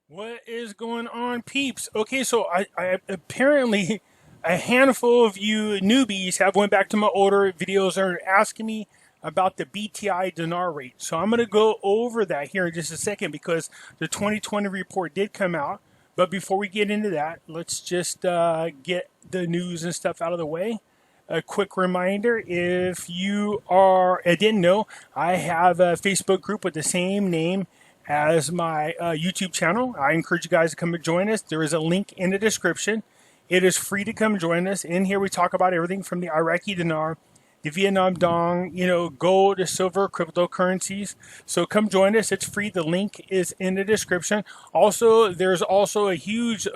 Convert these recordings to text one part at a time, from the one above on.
What is going on, peeps? Okay, so I apparently a handful of you newbies have went back to my older videos and are asking me about the BTI dinar rate. So I'm going to go over that here in just a second because the 2020 report did come out. But before we get into that, let's just get the news and stuff out of the way. A quick reminder, if you didn't know, I have a Facebook group with the same name as my YouTube channel. I encourage you guys to come and join us. There is a link in the description. It is free to come join us. In here, we talk about everything from the Iraqi dinar, the Vietnam dong, gold, silver, cryptocurrencies. So come join us. It's free. The link is in the description. Also, there's also a huge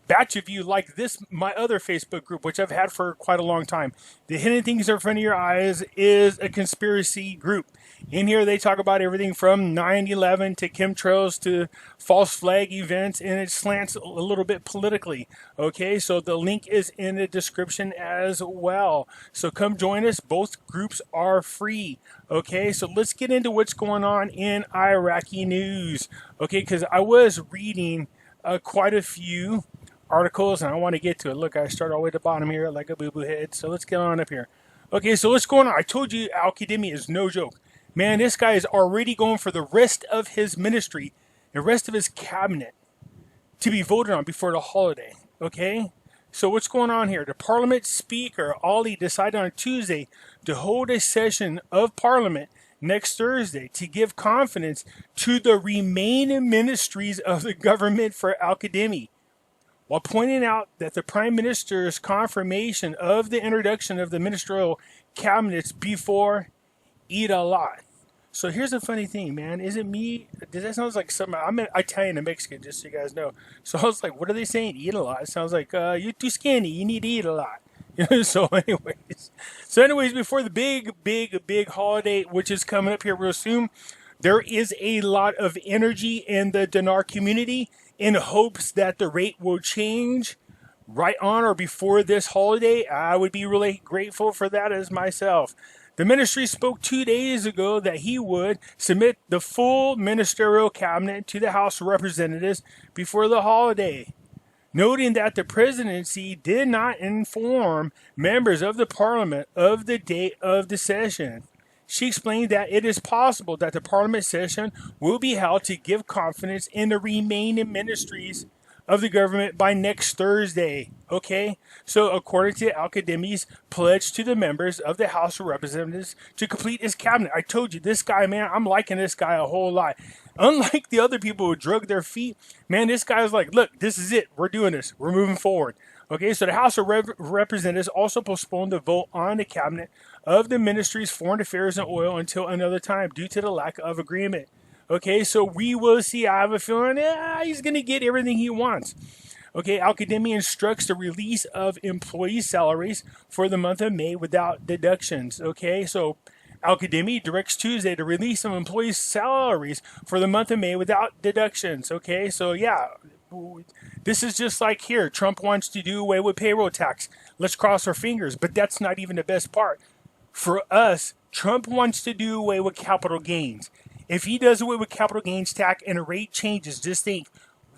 batch of you like this, my other Facebook group, which I've had for quite a long time. The Hidden Things in Front of Your Eyes is a conspiracy group. In here, they talk about everything from 9/11 to chemtrails to false flag events, and it slants a little bit politically. Okay, so the link is in the description as well. So come join us. Both groups are free. Okay, so let's get into what's going on in Iraqi news. Okay, because I was reading quite a few articles, and I want to get to it. Look, I start all the way at the bottom here like a boo-boo head. So let's get on up here. Okay, so what's going on? I told you Al-Qadimi is no joke. Man, this guy is already going for the rest of his ministry, the rest of his cabinet, to be voted on before the holiday. Okay? So what's going on here? The Parliament Speaker, Ali, decided on Tuesday to hold a session of Parliament next Thursday to give confidence to the remaining ministries of the government for Al-Qadimi, while pointing out that the Prime Minister's confirmation of the introduction of the ministerial cabinets before Eid al-Adha. So here's the funny thing, man. Is it me? Does that sound like something? I'm Italian and Mexican, just so you guys know. So I was like, what are they saying? Eat a lot. It sounds like you're too skinny. You need to eat a lot. So anyways, before the big holiday, which is coming up here real soon, there is a lot of energy in the dinar community in hopes that the rate will change right on or before this holiday. I would be really grateful for that as myself. The ministry spoke 2 days ago that he would submit the full ministerial cabinet to the House of Representatives before the holiday, noting that the presidency did not inform members of the parliament of the date of the session. She explained that it is possible that the parliament session will be held to give confidence in the remaining ministries of the government by next Thursday. Okay? So according to Al-Qadimi's pledge to the members of the House of Representatives to complete his cabinet. I told you, this guy, man, I'm liking this guy a whole lot. Unlike the other people who drug their feet, man, this guy's like, look, this is it. We're doing this. We're moving forward. Okay, so the House of Representatives also postponed the vote on the cabinet of the ministry's foreign affairs and oil until another time due to the lack of agreement. Okay, so we will see. I have a feeling he's going to get everything he wants. Okay, Al-Qadimi instructs the release of employee salaries for the month of May without deductions. Okay, so Al-Qadimi directs Tuesday the release of employee salaries for the month of May without deductions. Okay, so yeah, this is just like here. Trump wants to do away with payroll tax. Let's cross our fingers, but that's not even the best part. For us, Trump wants to do away with capital gains. If he does away with capital gains tax and the rate changes, just think,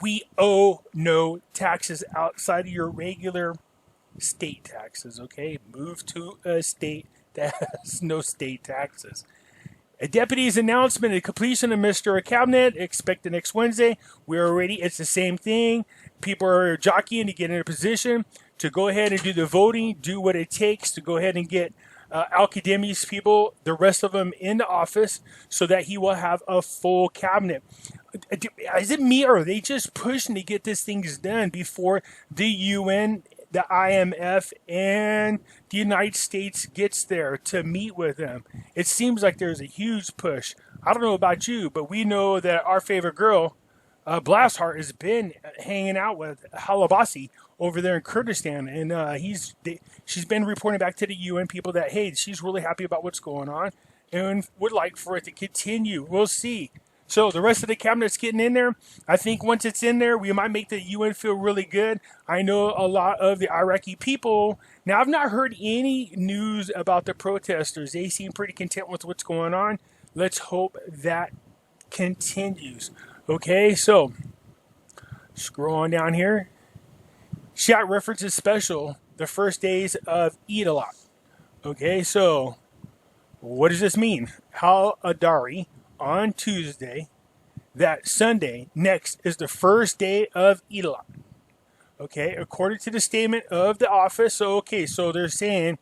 we owe no taxes outside of your regular state taxes, okay? Move to a state that has no state taxes. A deputy's announcement of completion of Mr. Cabinet expected next Wednesday. It's the same thing. People are jockeying to get in a position to go ahead and do the voting, do what it takes to go ahead and get Al-Qadimi's people, the rest of them, in the office so that he will have a full cabinet. Is it me, or are they just pushing to get this thing done before the UN, the IMF, and the United States gets there to meet with them? It seems like there's a huge push. I don't know about you, but we know that our favorite girl, Blastheart, has been hanging out with Halabasi over there in Kurdistan, and she's been reporting back to the UN people that, hey, she's really happy about what's going on and would like for it to continue. We'll see. So the rest of the cabinet's getting in there. I think once it's in there, we might make the UN feel really good. I know a lot of the Iraqi people. Now, I've not heard any news about the protesters. They seem pretty content with what's going on. Let's hope that continues. Okay, so Scroll on down here. Chat references special, the first days of Eid al-Adha. Okay, so what does this mean? Hal Adari on Tuesday, that Sunday next is the first day of Eid al-Adha. Okay, according to the statement of the office. So they're saying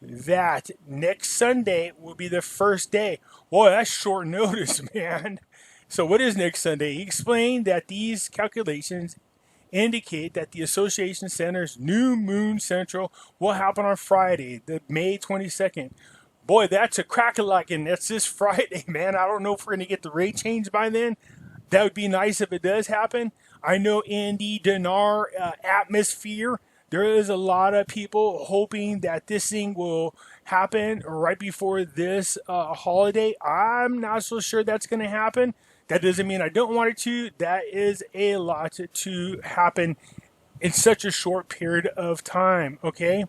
that next Sunday will be the first day. Boy, that's short notice, man. So what is next Sunday? He explained that these calculations indicate that the Association Center's New Moon Central will happen on Friday, the May 22nd. Boy, that's a crack-a-lackin'. That's this Friday, man. I don't know if we're going to get the rate change by then. That would be nice if it does happen. I know in the Dinar atmosphere, there is a lot of people hoping that this thing will happen right before this holiday. I'm not so sure that's going to happen. That doesn't mean I don't want it to. That is a lot to happen in such a short period of time, okay?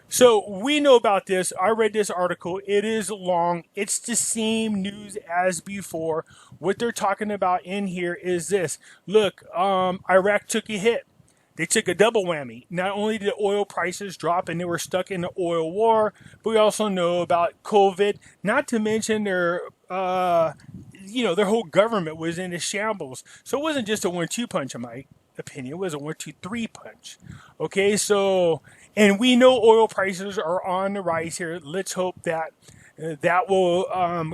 So we know about this. I read this article. It is long. It's the same news as before. What they're talking about in here is this. Look, Iraq took a hit. They took a double whammy. Not only did oil prices drop and they were stuck in the oil war, but we also know about COVID. Not to mention their whole government was in a shambles. So it wasn't just a 1-2 punch, in my opinion. It was a 1-2-3 punch. Okay, so, and we know oil prices are on the rise here. Let's hope that that will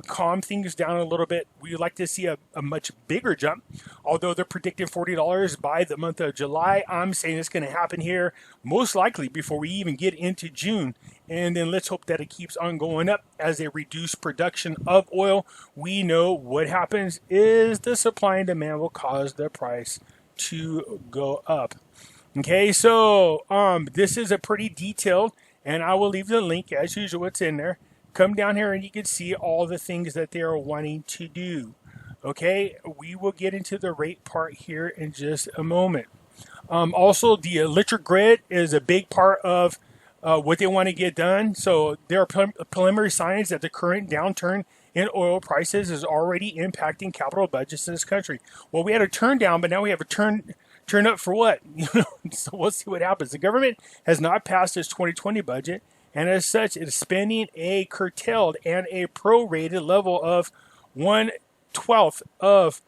calm things down a little bit. We'd like to see a much bigger jump, although they're predicting $40 by the month of July. I'm saying it's going to happen here most likely before we even get into June. And then let's hope that it keeps on going up as they reduce production of oil. We know what happens is the supply and demand will cause the price to go up. Okay, so this is a pretty detailed, and I will leave the link as usual. It's in there. Come down here and you can see all the things that they are wanting to do. Okay, we will get into the rate part here in just a moment. Also, the electric grid is a big part of what they want to get done. So there are preliminary signs that the current downturn in oil prices is already impacting capital budgets in this country. Well, we had a turn down, but now we have a turn up for what? So we'll see what happens. The government has not passed its 2020 budget, and as such, it is spending a curtailed and a prorated level of 1/12 of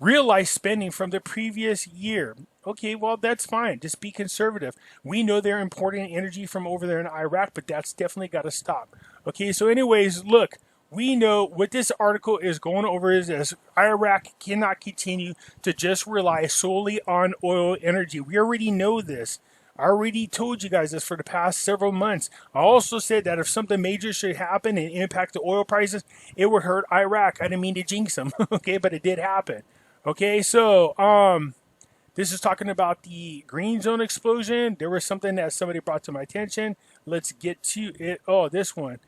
realized spending from the previous year. Okay, well, that's fine. Just be conservative. We know they're importing energy from over there in Iraq, but that's definitely got to stop. Okay, so anyways, look, we know what this article is going over is as Iraq cannot continue to just rely solely on oil energy. We already know this. I already told you guys this for the past several months. I also said that if something major should happen and impact the oil prices, it would hurt Iraq. I didn't mean to jinx them, okay, but it did happen. Okay, so this is talking about the green zone explosion. There was something that somebody brought to my attention. Let's get to it. Oh, this one.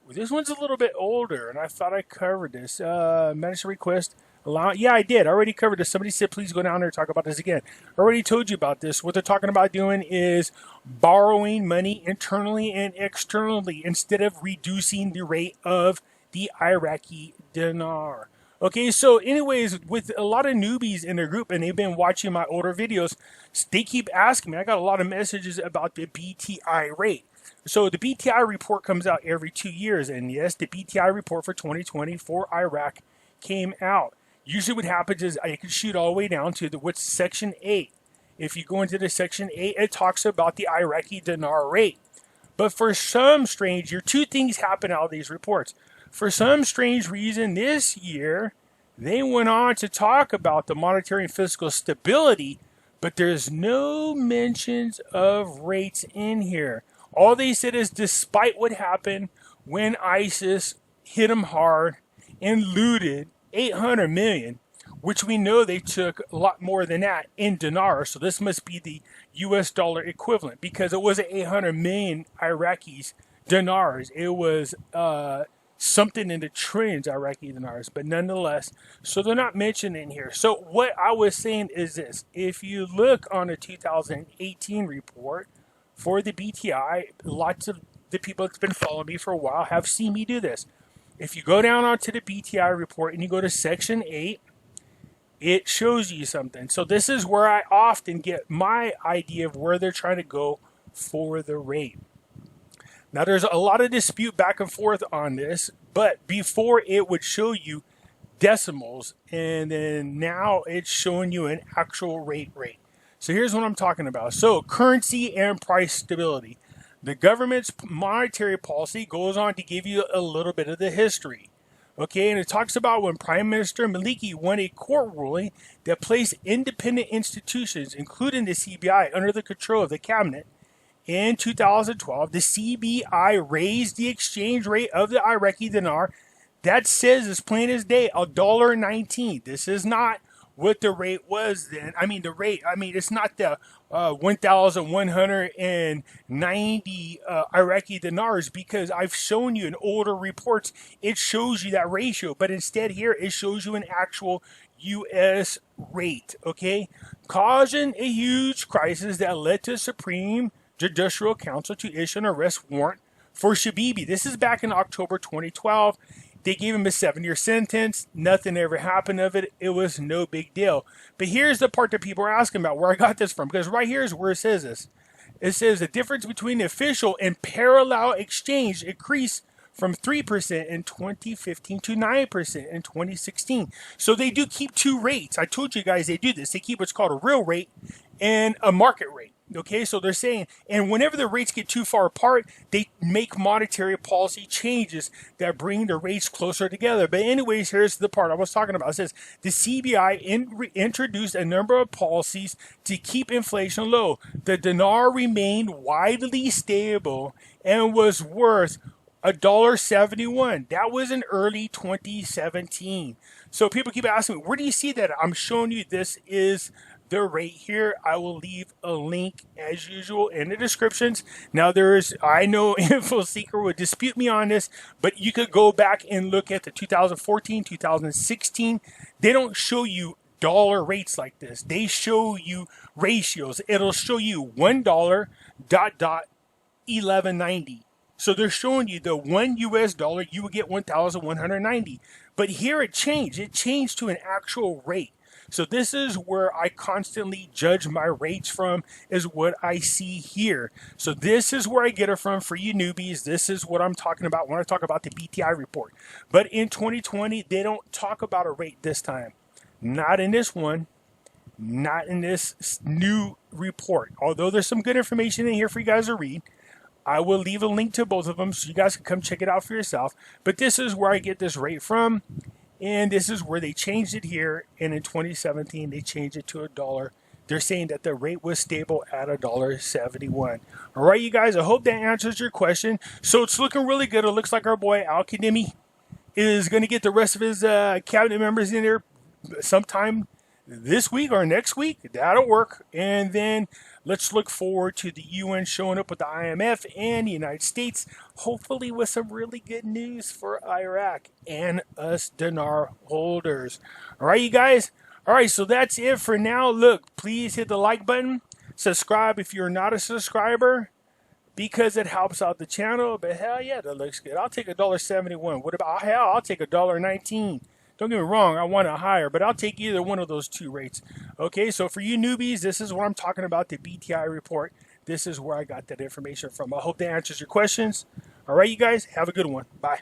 This one's a little bit older, and I thought I covered this. Medicine request. Yeah, I did. I already covered this. Somebody said, please go down there and talk about this again. I already told you about this. What they're talking about doing is borrowing money internally and externally instead of reducing the rate of the Iraqi dinar. Okay, so anyways, with a lot of newbies in the group, and they've been watching my older videos, they keep asking me. I got a lot of messages about the BTI rate. So the BTI report comes out every 2 years, and yes, the BTI report for 2020 for Iraq came out. Usually what happens is I can shoot all the way down to what's Section 8. If you go into the Section 8, it talks about the Iraqi dinar rate. But for some strange reason, two things happen out of these reports. For some strange reason, this year, they went on to talk about the monetary and fiscal stability, but there's no mentions of rates in here. All they said is despite what happened when ISIS hit them hard and looted 800 million, which we know they took a lot more than that in dinar. So this must be the US dollar equivalent because it wasn't 800 million Iraqis dinars. It was something in the trillions Iraqi dinars, but nonetheless, so they're not mentioned in here. So what I was saying is this. If you look on the 2018 report for the BTI, lots of the people that's been following me for a while have seen me do this. If you go down onto the BTI report and you go to Section 8, it shows you something. So this is where I often get my idea of where they're trying to go for the rate. Now there's a lot of dispute back and forth on this, but before it would show you decimals, and then now it's showing you an actual rate. So here's what I'm talking about. So currency and price stability. The government's monetary policy goes on to give you a little bit of the history. Okay, and it talks about when Prime Minister Maliki won a court ruling that placed independent institutions, including the CBI, under the control of the cabinet. In 2012, the CBI raised the exchange rate of the Iraqi dinar. That says as plain as day, $1.19. This is not what the rate was then. It's not the 1,190 Iraqi dinars, because I've shown you in older reports, it shows you that ratio, but instead here it shows you an actual U.S. rate, okay? Causing a huge crisis that led to Supreme Judicial Council to issue an arrest warrant for Shabibi. This is back in October 2012. They gave him a 7-year sentence. Nothing ever happened of it. It was no big deal. But here's the part that people are asking about, where I got this from, because right here is where it says this. It says the difference between the official and parallel exchange increased from 3% in 2015 to 9% in 2016. So they do keep two rates. I told you guys they do this. They keep what's called a real rate and a market rate. Okay, so they're saying, and whenever the rates get too far apart, they make monetary policy changes that bring the rates closer together. But anyways, here's the part I was talking about. It says the CBI introduced a number of policies to keep inflation low. The dinar remained widely stable and was worth $1.71. That was in early 2017. So people keep asking me, where do you see that? I'm showing you this is the rate here. I will leave a link as usual in the descriptions. Now I know InfoSeeker would dispute me on this, but you could go back and look at the 2014, 2016. They don't show you dollar rates like this. They show you ratios. It'll show you $1 ... 1190. So they're showing you the $1 US, you would get 1,190. But here it changed. It changed to an actual rate. So this is where I constantly judge my rates from, is what I see here. So this is where I get it from for you newbies. This is what I'm talking about when I talk about the BTI report. But in 2020, they don't talk about a rate this time. Not in this one. Not in this new report. Although there's some good information in here for you guys to read. I will leave a link to both of them so you guys can come check it out for yourself. But this is where I get this rate from. And this is where they changed it here. And in 2017, they changed it to $1. They're saying that the rate was stable at $1.71. All right, you guys, I hope that answers your question. So it's looking really good. It looks like our boy Al-Kadhimi is going to get the rest of his cabinet members in there sometime this week or next week. That'll work. And then let's look forward to the UN showing up with the IMF and the United States, hopefully with some really good news for Iraq and us dinar holders. All right, you guys. All right, so that's it for now. Look, please hit the like button. Subscribe if you're not a subscriber, because it helps out the channel. But hell yeah, that looks good. I'll take $1.71. What about, hell, I'll take $1.19. Don't get me wrong, I want it higher, but I'll take either one of those two rates. Okay, so for you newbies, this is what I'm talking about, the BTI report. This is where I got that information from. I hope that answers your questions. All right, you guys, have a good one. Bye.